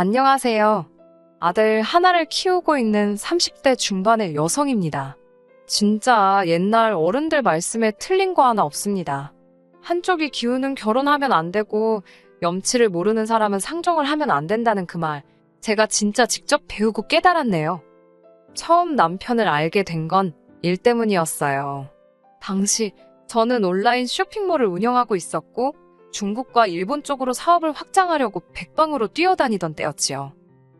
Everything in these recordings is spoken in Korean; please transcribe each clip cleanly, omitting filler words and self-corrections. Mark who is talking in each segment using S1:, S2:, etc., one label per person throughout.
S1: 안녕하세요. 아들 하나를 키우고 있는 30대 중반의 여성입니다. 진짜 옛날 어른들 말씀에 틀린 거 하나 없습니다. 한쪽이 기우는 결혼하면 안 되고 염치를 모르는 사람은 상종을 하면 안 된다는 그 말, 제가 진짜 직접 배우고 깨달았네요. 처음 남편을 알게 된 건 일 때문이었어요. 당시 저는 온라인 쇼핑몰을 운영하고 있었고 중국과 일본 쪽으로 사업을 확장하려고 백방으로 뛰어다니던 때였지요.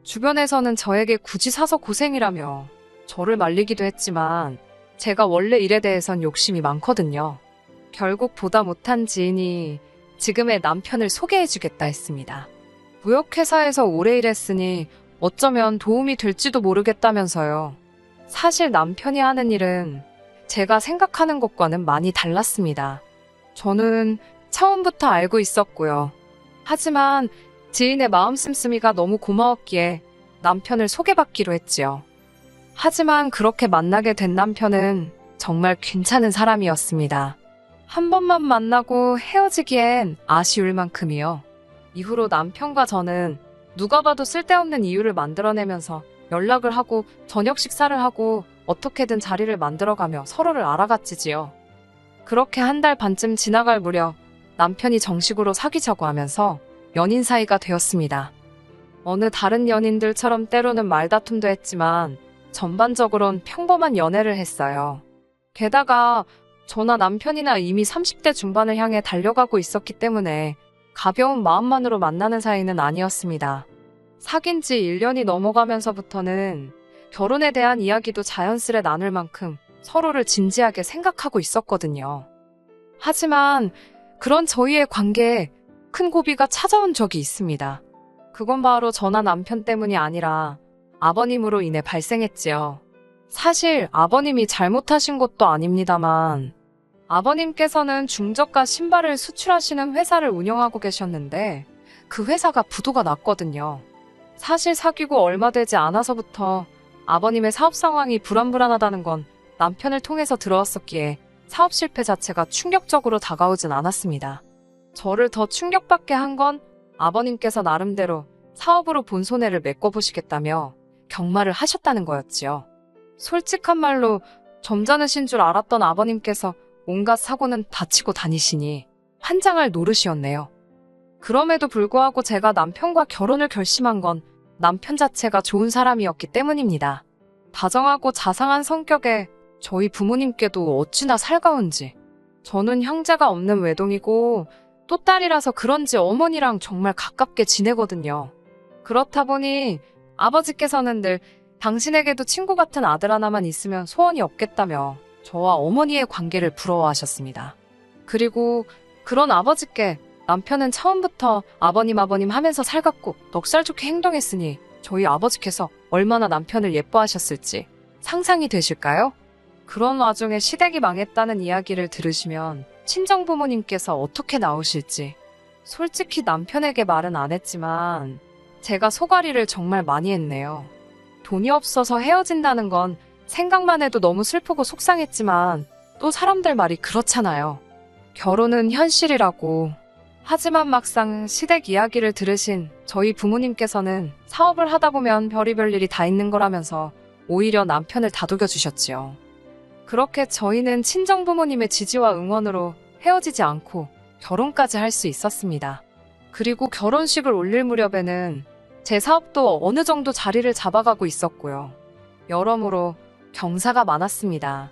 S1: 주변에서는 저에게 굳이 사서 고생이라며 저를 말리기도 했지만 제가 원래 일에 대해선 욕심이 많거든요. 결국 보다 못한 지인이 지금의 남편을 소개해주겠다 했습니다. 무역회사에서 오래 일했으니 어쩌면 도움이 될지도 모르겠다면서요. 사실 남편이 하는 일은 제가 생각하는 것과는 많이 달랐습니다. 저는 처음부터 알고 있었고요. 하지만 지인의 마음 씀씀이가 너무 고마웠기에 남편을 소개받기로 했지요. 하지만 그렇게 만나게 된 남편은 정말 괜찮은 사람이었습니다. 한 번만 만나고 헤어지기엔 아쉬울 만큼이요. 이후로 남편과 저는 누가 봐도 쓸데없는 이유를 만들어내면서 연락을 하고 저녁 식사를 하고 어떻게든 자리를 만들어가며 서로를 알아갔지요. 그렇게 한 달 반쯤 지나갈 무렵 남편이 정식으로 사귀자고 하면서 연인 사이가 되었습니다. 어느 다른 연인들처럼 때로는 말다툼도 했지만 전반적으론 평범한 연애를 했어요. 게다가 저나 남편이나 이미 30대 중반을 향해 달려가고 있었기 때문에 가벼운 마음만으로 만나는 사이는 아니었습니다. 사귄 지 1년이 넘어가면서부터는 결혼에 대한 이야기도 자연스레 나눌 만큼 서로를 진지하게 생각하고 있었거든요. 하지만 그런 저희의 관계에 큰 고비가 찾아온 적이 있습니다. 그건 바로 저나 남편 때문이 아니라 아버님으로 인해 발생했지요. 사실 아버님이 잘못하신 것도 아닙니다만 아버님께서는 중저가 신발을 수출하시는 회사를 운영하고 계셨는데 그 회사가 부도가 났거든요. 사실 사귀고 얼마 되지 않아서부터 아버님의 사업 상황이 불안불안하다는 건 남편을 통해서 들어왔었기에 사업 실패 자체가 충격적으로 다가오진 않았습니다. 저를 더 충격받게 한 건 아버님께서 나름대로 사업으로 본 손해를 메꿔보시겠다며 경마를 하셨다는 거였지요. 솔직한 말로 점잖으신 줄 알았던 아버님께서 온갖 사고는 다 치고 다니시니 환장할 노릇이었네요. 그럼에도 불구하고 제가 남편과 결혼을 결심한 건 남편 자체가 좋은 사람이었기 때문입니다. 다정하고 자상한 성격에 저희 부모님께도 어찌나 살가운지. 저는 형제가 없는 외동이고 또 딸이라서 그런지 어머니랑 정말 가깝게 지내거든요. 그렇다 보니 아버지께서는 늘 당신에게도 친구 같은 아들 하나만 있으면 소원이 없겠다며 저와 어머니의 관계를 부러워하셨습니다. 그리고 그런 아버지께 남편은 처음부터 아버님 하면서 살갑고 넉살 좋게 행동했으니 저희 아버지께서 얼마나 남편을 예뻐하셨을지 상상이 되실까요? 그런 와중에 시댁이 망했다는 이야기를 들으시면 친정부모님께서 어떻게 나오실지. 솔직히 남편에게 말은 안 했지만 제가 속앓이를 정말 많이 했네요. 돈이 없어서 헤어진다는 건 생각만 해도 너무 슬프고 속상했지만 또 사람들 말이 그렇잖아요. 결혼은 현실이라고. 하지만 막상 시댁 이야기를 들으신 저희 부모님께서는 사업을 하다 보면 별의별 일이 다 있는 거라면서 오히려 남편을 다독여 주셨지요. 그렇게 저희는 친정부모님의 지지와 응원으로 헤어지지 않고 결혼까지 할 수 있었습니다. 그리고 결혼식을 올릴 무렵에는 제 사업도 어느 정도 자리를 잡아가고 있었고요. 여러모로 경사가 많았습니다.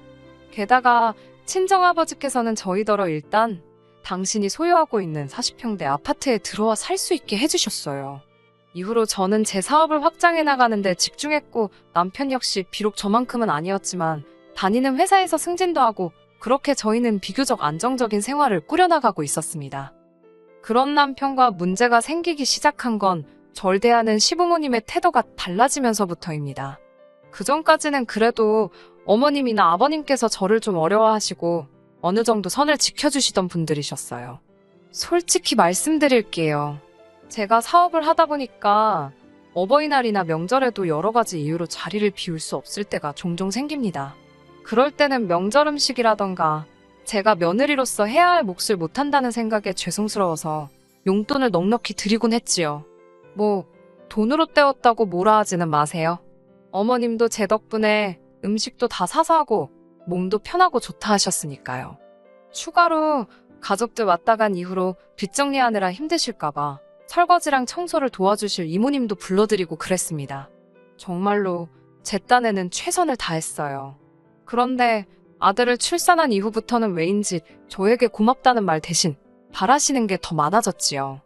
S1: 게다가 친정아버지께서는 저희더러 일단 당신이 소유하고 있는 40평대 아파트에 들어와 살 수 있게 해주셨어요. 이후로 저는 제 사업을 확장해 나가는데 집중했고 남편 역시 비록 저만큼은 아니었지만 다니는 회사에서 승진도 하고 그렇게 저희는 비교적 안정적인 생활을 꾸려나가고 있었습니다. 그런 남편과 문제가 생기기 시작한 건 절 대하는 시부모님의 태도가 달라지면서부터입니다. 그전까지는 그래도 어머님이나 아버님께서 저를 좀 어려워하시고 어느 정도 선을 지켜주시던 분들이셨어요. 솔직히 말씀드릴게요. 제가 사업을 하다 보니까 어버이날이나 명절에도 여러 가지 이유로 자리를 비울 수 없을 때가 종종 생깁니다. 그럴 때는 명절 음식이라던가 제가 며느리로서 해야 할 몫을 못한다는 생각에 죄송스러워서 용돈을 넉넉히 드리곤 했지요. 돈으로 때웠다고 뭐라 하지는 마세요. 어머님도 제 덕분에 음식도 다 사서 하고 몸도 편하고 좋다 하셨으니까요. 추가로 가족들 왔다 간 이후로 뒷정리하느라 힘드실까봐 설거지랑 청소를 도와주실 이모님도 불러드리고 그랬습니다. 정말로 제 딴에는 최선을 다했어요. 그런데 아들을 출산한 이후부터는 왜인지 저에게 고맙다는 말 대신 바라시는 게 더 많아졌지요.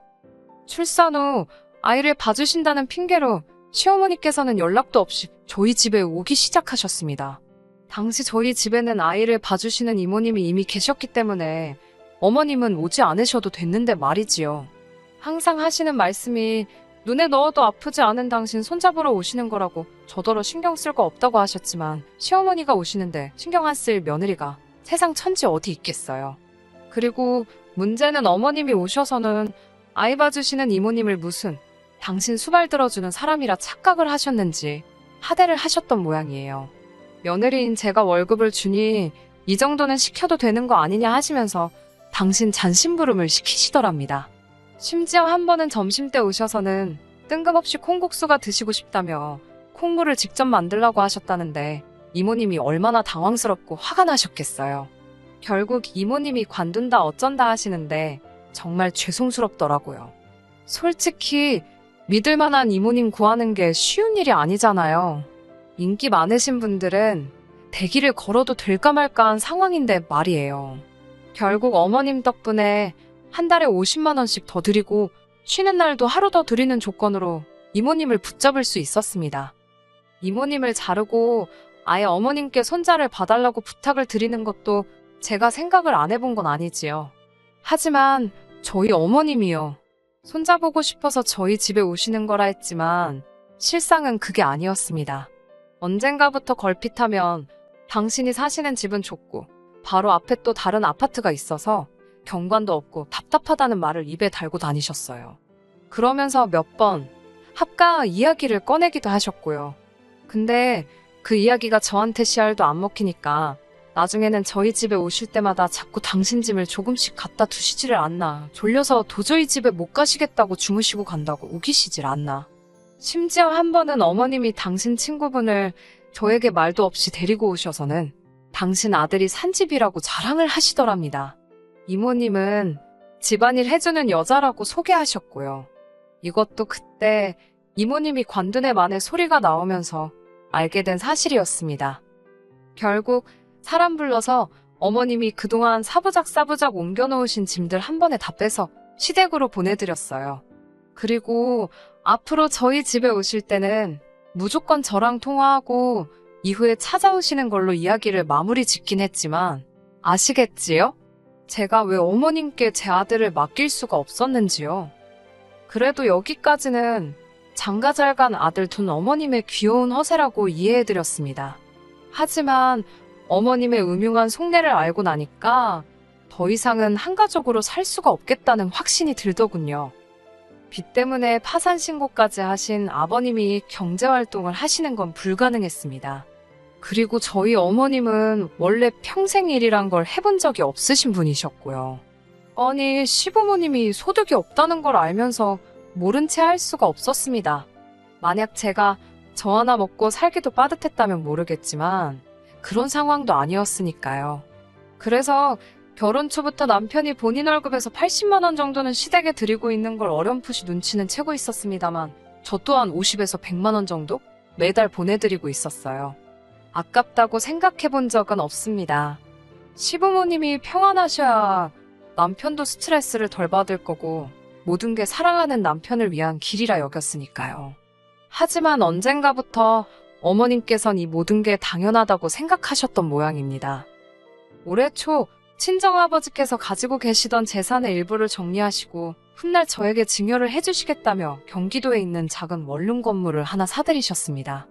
S1: 출산 후 아이를 봐주신다는 핑계로 시어머니께서는 연락도 없이 저희 집에 오기 시작하셨습니다. 당시 저희 집에는 아이를 봐주시는 이모님이 이미 계셨기 때문에 어머님은 오지 않으셔도 됐는데 말이지요. 항상 하시는 말씀이 눈에 넣어도 아프지 않은 당신 손잡으러 오시는 거라고 저더러 신경 쓸 거 없다고 하셨지만 시어머니가 오시는데 신경 안 쓸 며느리가 세상 천지 어디 있겠어요. 그리고 문제는 어머님이 오셔서는 아이 봐주시는 이모님을 무슨 당신 수발 들어주는 사람이라 착각을 하셨는지 하대를 하셨던 모양이에요. 며느리인 제가 월급을 주니 이 정도는 시켜도 되는 거 아니냐 하시면서 당신 잔심부름을 시키시더랍니다. 심지어 한 번은 점심때 오셔서는 뜬금없이 콩국수가 드시고 싶다며 콩물을 직접 만들라고 하셨다는데 이모님이 얼마나 당황스럽고 화가 나셨겠어요. 결국 이모님이 관둔다 어쩐다 하시는데 정말 죄송스럽더라고요. 솔직히 믿을 만한 이모님 구하는 게 쉬운 일이 아니잖아요. 인기 많으신 분들은 대기를 걸어도 될까 말까한 상황인데 말이에요. 결국 어머님 덕분에 한 달에 50만 원씩 더 드리고 쉬는 날도 하루 더 드리는 조건으로 이모님을 붙잡을 수 있었습니다. 이모님을 자르고 아예 어머님께 손자를 봐달라고 부탁을 드리는 것도 제가 생각을 안 해본 건 아니지요. 하지만 저희 어머님이요. 손자 보고 싶어서 저희 집에 오시는 거라 했지만 실상은 그게 아니었습니다. 언젠가부터 걸핏하면 당신이 사시는 집은 좁고 바로 앞에 또 다른 아파트가 있어서 경관도 없고 답답하다는 말을 입에 달고 다니셨어요. 그러면서 몇 번 합가 이야기를 꺼내기도 하셨고요. 근데 그 이야기가 저한테 씨알도 안 먹히니까 나중에는 저희 집에 오실 때마다 자꾸 당신 짐을 조금씩 갖다 두시지를 않나, 졸려서 도저히 집에 못 가시겠다고 주무시고 간다고 우기시질 않나. 심지어 한 번은 어머님이 당신 친구분을 저에게 말도 없이 데리고 오셔서는 당신 아들이 산 집이라고 자랑을 하시더랍니다. 이모님은 집안일 해주는 여자라고 소개하셨고요. 이것도 그때 이모님이 관둔의 만에 소리가 나오면서 알게 된 사실이었습니다. 결국 사람 불러서 어머님이 그동안 사부작 옮겨놓으신 짐들 한 번에 다 빼서 시댁으로 보내드렸어요. 그리고 앞으로 저희 집에 오실 때는 무조건 저랑 통화하고 이후에 찾아오시는 걸로 이야기를 마무리 짓긴 했지만 아시겠지요? 제가 왜 어머님께 제 아들을 맡길 수가 없었는지요. 그래도 여기까지는 장가잘간 아들 둔 어머님의 귀여운 허세라고 이해해드렸습니다. 하지만 어머님의 음흉한 속내를 알고 나니까 더 이상은 한가족으로 살 수가 없겠다는 확신이 들더군요. 빚 때문에 파산 신고까지 하신 아버님이 경제활동을 하시는 건 불가능했습니다. 그리고 저희 어머님은 원래 평생 일이란 걸 해본 적이 없으신 분이셨고요. 아니, 시부모님이 소득이 없다는 걸 알면서 모른 채 할 수가 없었습니다. 만약 제가 저 하나 먹고 살기도 빠듯했다면 모르겠지만 그런 상황도 아니었으니까요. 그래서 결혼 초부터 남편이 본인 월급에서 80만 원 정도는 시댁에 드리고 있는 걸 어렴풋이 눈치는 채고 있었습니다만 저 또한 50에서 100만 원 정도 매달 보내드리고 있었어요. 아깝다고 생각해 본 적은 없습니다. 시부모님이 평안하셔야 남편도 스트레스를 덜 받을 거고 모든 게 사랑하는 남편을 위한 길이라 여겼으니까요. 하지만 언젠가부터 어머님께선 이 모든 게 당연하다고 생각하셨던 모양입니다. 올해 초 친정아버지께서 가지고 계시던 재산의 일부를 정리하시고 훗날 저에게 증여를 해주시겠다며 경기도에 있는 작은 원룸 건물을 하나 사들이셨습니다.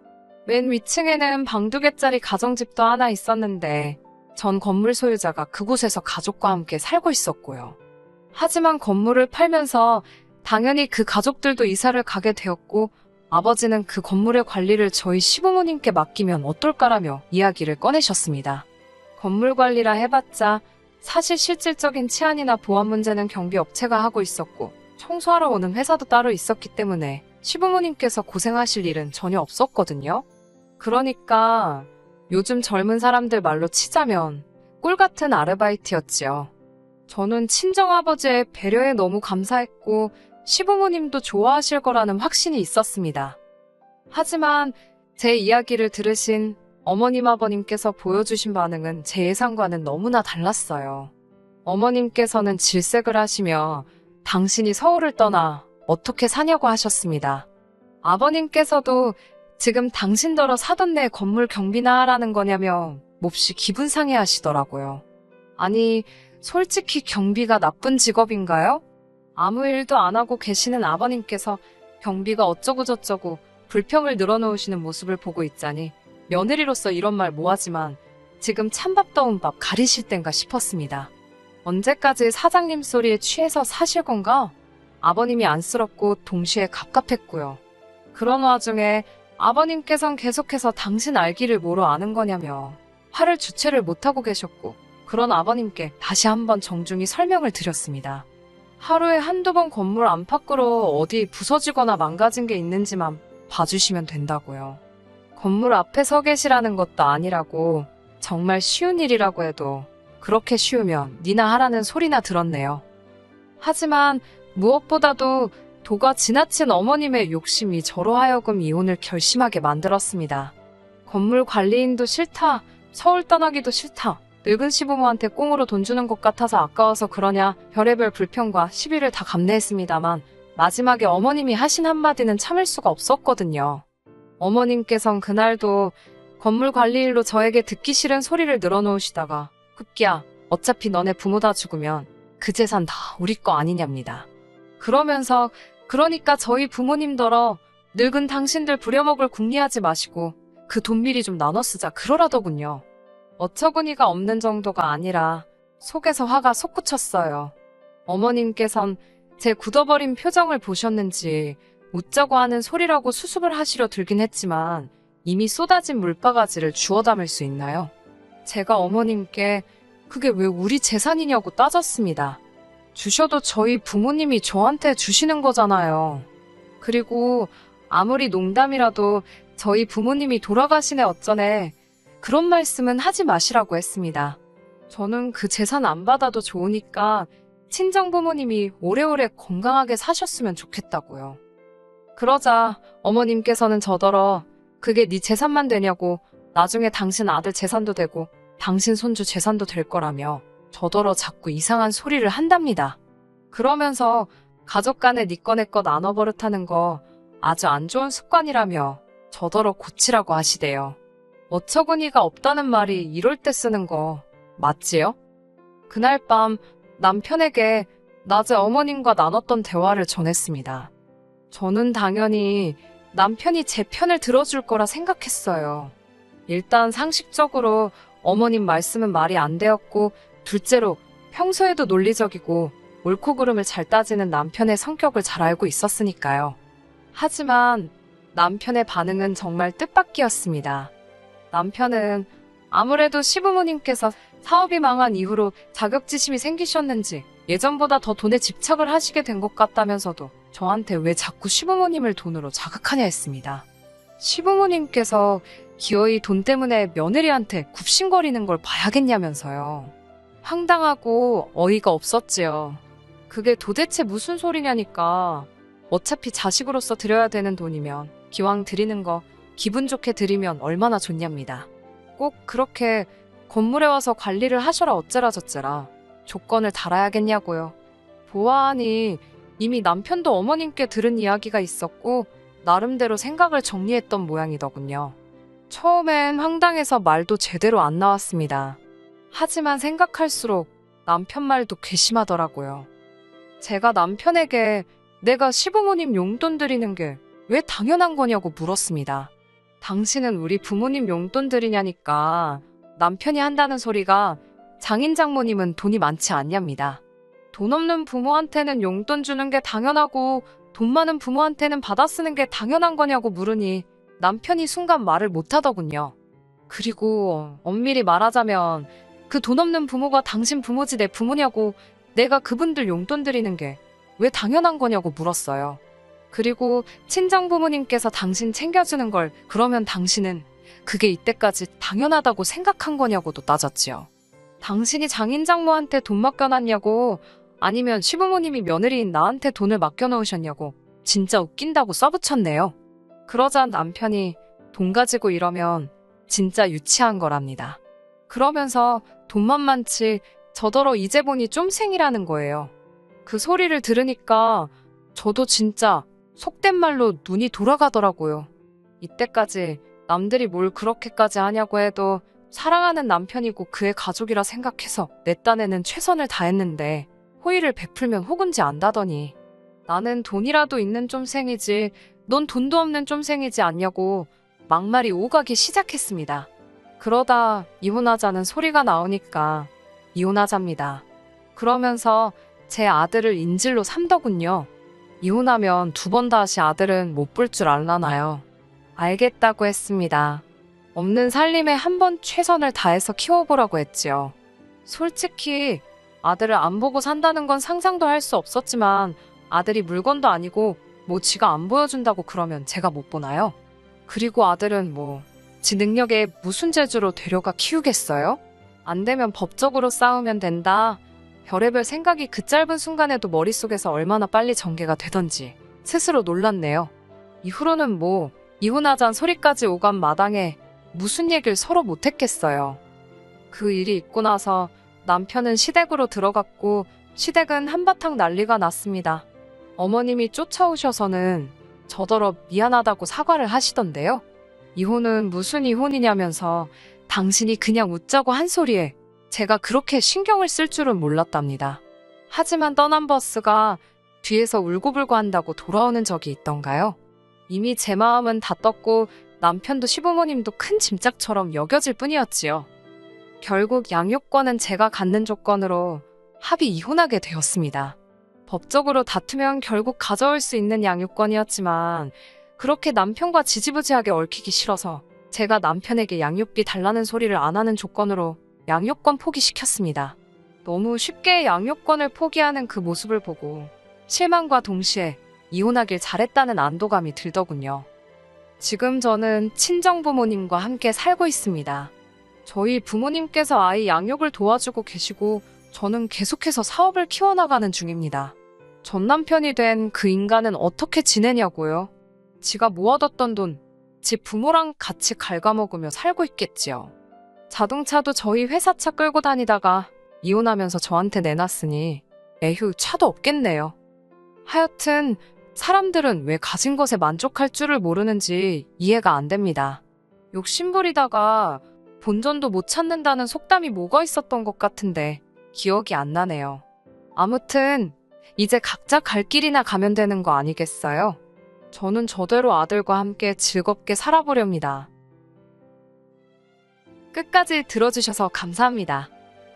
S1: 맨 위층에는 방 2개짜리 가정집도 하나 있었는데 전 건물 소유자가 그곳에서 가족과 함께 살고 있었고요. 하지만 건물을 팔면서 당연히 그 가족들도 이사를 가게 되었고 아버지는 그 건물의 관리를 저희 시부모님께 맡기면 어떨까라며 이야기를 꺼내셨습니다. 건물 관리라 해봤자 사실 실질적인 치안이나 보안 문제는 경비업체가 하고 있었고 청소하러 오는 회사도 따로 있었기 때문에 시부모님께서 고생하실 일은 전혀 없었거든요. 그러니까 요즘 젊은 사람들 말로 치자면 꿀 같은 아르바이트였지요. 저는 친정아버지의 배려에 너무 감사했고 시부모님도 좋아하실 거라는 확신이 있었습니다. 하지만 제 이야기를 들으신 어머님 아버님께서 보여주신 반응은 제 예상과는 너무나 달랐어요. 어머님께서는 질색을 하시며 당신이 서울을 떠나 어떻게 사냐고 하셨습니다. 아버님께서도 지금 당신더러 사돈 내 건물 경비나 하라는 거냐며 몹시 기분 상해 하시더라고요. 아니, 솔직히 경비가 나쁜 직업인가요? 아무 일도 안 하고 계시는 아버님께서 경비가 어쩌고저쩌고 불평을 늘어놓으시는 모습을 보고 있자니 며느리로서 이런 말 뭐하지만 지금 찬밥 더운 밥 가리실 땐가 싶었습니다. 언제까지 사장님 소리에 취해서 사실 건가? 아버님이 안쓰럽고 동시에 갑갑했고요. 그런 와중에 아버님께선 계속해서 당신 알기를 뭐로 아는 거냐며 화를 주체를 못하고 계셨고 그런 아버님께 다시 한번 정중히 설명을 드렸습니다. 하루에 한두 번 건물 안팎으로 어디 부서지거나 망가진 게 있는지만 봐주시면 된다고요. 건물 앞에 서 계시라는 것도 아니라고 정말 쉬운 일이라고 해도 그렇게 쉬우면 니나 하라는 소리나 들었네요. 하지만 무엇보다도 도가 지나친 어머님의 욕심이 저로 하여금 이혼을 결심하게 만들었습니다. 건물 관리인도 싫다, 서울 떠나기도 싫다, 늙은 시부모한테 꽁으로 돈 주는 것 같아서 아까워서 그러냐 별의별 불평과 시비를 다 감내했습니다만 마지막에 어머님이 하신 한마디는 참을 수가 없었거든요. 어머님께선 그날도 건물 관리일로 저에게 듣기 싫은 소리를 늘어놓으시다가 급기야 어차피 너네 부모 다 죽으면 그 재산 다 우리 거 아니냐입니다. 그러면서 그러니까 저희 부모님더러 늙은 당신들 부려먹을 궁리하지 마시고 그 돈 미리 좀 나눠 쓰자 그러라더군요. 어처구니가 없는 정도가 아니라 속에서 화가 솟구쳤어요. 어머님께선 제 굳어버린 표정을 보셨는지 웃자고 하는 소리라고 수습을 하시려 들긴 했지만 이미 쏟아진 물바가지를 주워 담을 수 있나요? 제가 어머님께 그게 왜 우리 재산이냐고 따졌습니다. 주셔도 저희 부모님이 저한테 주시는 거잖아요. 그리고 아무리 농담이라도 저희 부모님이 돌아가시네 어쩌네 그런 말씀은 하지 마시라고 했습니다. 저는 그 재산 안 받아도 좋으니까 친정 부모님이 오래오래 건강하게 사셨으면 좋겠다고요. 그러자 어머님께서는 저더러 그게 네 재산만 되냐고 나중에 당신 아들 재산도 되고 당신 손주 재산도 될 거라며 저더러 자꾸 이상한 소리를 한답니다. 그러면서 가족 간에 네 거 내 거 나눠 버릇하는 거 아주 안 좋은 습관이라며 저더러 고치라고 하시대요. 어처구니가 없다는 말이 이럴 때 쓰는 거 맞지요? 그날 밤 남편에게 낮에 어머님과 나눴던 대화를 전했습니다. 저는 당연히 남편이 제 편을 들어줄 거라 생각했어요. 일단 상식적으로 어머님 말씀은 말이 안 되었고 둘째로 평소에도 논리적이고 옳고 그름을 잘 따지는 남편의 성격을 잘 알고 있었으니까요. 하지만 남편의 반응은 정말 뜻밖이었습니다. 남편은 아무래도 시부모님께서 사업이 망한 이후로 자격지심이 생기셨는지 예전보다 더 돈에 집착을 하시게 된 것 같다면서도 저한테 왜 자꾸 시부모님을 돈으로 자극하냐 했습니다. 시부모님께서 기어이 돈 때문에 며느리한테 굽신거리는 걸 봐야겠냐면서요. 황당하고 어이가 없었지요. 그게 도대체 무슨 소리냐니까. 어차피 자식으로서 드려야 되는 돈이면 기왕 드리는 거 기분 좋게 드리면 얼마나 좋냐입니다. 꼭 그렇게 건물에 와서 관리를 하셔라 어째라 저째라 조건을 달아야겠냐고요. 보아하니 이미 남편도 어머님께 들은 이야기가 있었고 나름대로 생각을 정리했던 모양이더군요. 처음엔 황당해서 말도 제대로 안 나왔습니다. 하지만 생각할수록 남편 말도 괘씸하더라고요. 제가 남편에게 내가 시부모님 용돈 드리는 게 왜 당연한 거냐고 물었습니다. 당신은 우리 부모님 용돈 드리냐니까 남편이 한다는 소리가 장인 장모님은 돈이 많지 않냐입니다. 돈 없는 부모한테는 용돈 주는 게 당연하고 돈 많은 부모한테는 받아 쓰는 게 당연한 거냐고 물으니 남편이 순간 말을 못하더군요. 그리고 엄밀히 말하자면 그 돈 없는 부모가 당신 부모지 내 부모냐고 내가 그분들 용돈 드리는 게 왜 당연한 거냐고 물었어요. 그리고 친정 부모님께서 당신 챙겨주는 걸 그러면 당신은 그게 이때까지 당연하다고 생각한 거냐고도 따졌지요. 당신이 장인 장모한테 돈 맡겨놨냐고 아니면 시부모님이 며느리인 나한테 돈을 맡겨놓으셨냐고 진짜 웃긴다고 써붙였네요. 그러자 남편이 돈 가지고 이러면 진짜 유치한 거랍니다. 그러면서 돈만 많지 저더러 이제 보니 쫌생이라는 거예요. 그 소리를 들으니까 저도 진짜 속된 말로 눈이 돌아가더라고요. 이때까지 남들이 뭘 그렇게까지 하냐고 해도 사랑하는 남편이고 그의 가족이라 생각해서 내 딴에는 최선을 다했는데 호의를 베풀면 호군지 안다더니 나는 돈이라도 있는 쫌생이지 넌 돈도 없는 쫌생이지 않냐고 막말이 오가기 시작했습니다. 그러다 이혼하자는 소리가 나오니까 이혼하자입니다. 그러면서 제 아들을 인질로 삼더군요. 이혼하면 2번 다시 아들은 못 볼 줄 알라나요. 알겠다고 했습니다. 없는 살림에 한번 최선을 다해서 키워보라고 했지요. 솔직히 아들을 안 보고 산다는 건 상상도 할 수 없었지만 아들이 물건도 아니고 뭐 지가 안 보여준다고 그러면 제가 못 보나요? 그리고 아들은 지 능력에 무슨 재주로 데려가 키우겠어요? 안 되면 법적으로 싸우면 된다. 별의별 생각이 그 짧은 순간에도 머릿속에서 얼마나 빨리 전개가 되던지 스스로 놀랐네요. 이후로는 이혼하잔 소리까지 오간 마당에 무슨 얘기를 서로 못했겠어요. 그 일이 있고 나서 남편은 시댁으로 들어갔고 시댁은 한바탕 난리가 났습니다. 어머님이 쫓아오셔서는 저더러 미안하다고 사과를 하시던데요. 이혼은 무슨 이혼이냐면서 당신이 그냥 웃자고 한 소리에 제가 그렇게 신경을 쓸 줄은 몰랐답니다. 하지만 떠난 버스가 뒤에서 울고불고 한다고 돌아오는 적이 있던가요? 이미 제 마음은 다 떴고 남편도 시부모님도 큰 짐짝처럼 여겨질 뿐이었지요. 결국 양육권은 제가 갖는 조건으로 합의 이혼하게 되었습니다. 법적으로 다투면 결국 가져올 수 있는 양육권이었지만 그렇게 남편과 지지부지하게 얽히기 싫어서 제가 남편에게 양육비 달라는 소리를 안 하는 조건으로 양육권 포기시켰습니다. 너무 쉽게 양육권을 포기하는 그 모습을 보고 실망과 동시에 이혼하길 잘했다는 안도감이 들더군요. 지금 저는 친정부모님과 함께 살고 있습니다. 저희 부모님께서 아이 양육을 도와주고 계시고 저는 계속해서 사업을 키워나가는 중입니다. 전 남편이 된 그 인간은 어떻게 지내냐고요? 지가 모아뒀던 돈, 집 부모랑 같이 갉아먹으며 살고 있겠지요. 자동차도 저희 회사 차 끌고 다니다가 이혼하면서 저한테 내놨으니 에휴 차도 없겠네요. 하여튼 사람들은 왜 가진 것에 만족할 줄을 모르는지 이해가 안 됩니다. 욕심부리다가 본전도 못 찾는다는 속담이 뭐가 있었던 것 같은데 기억이 안 나네요. 아무튼 이제 각자 갈 길이나 가면 되는 거 아니겠어요? 저는 저대로 아들과 함께 즐겁게 살아보렵니다. 끝까지 들어주셔서 감사합니다.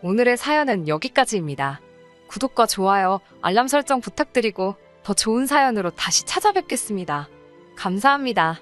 S1: 오늘의 사연은 여기까지입니다. 구독과 좋아요, 알람 설정 부탁드리고 더 좋은 사연으로 다시 찾아뵙겠습니다. 감사합니다.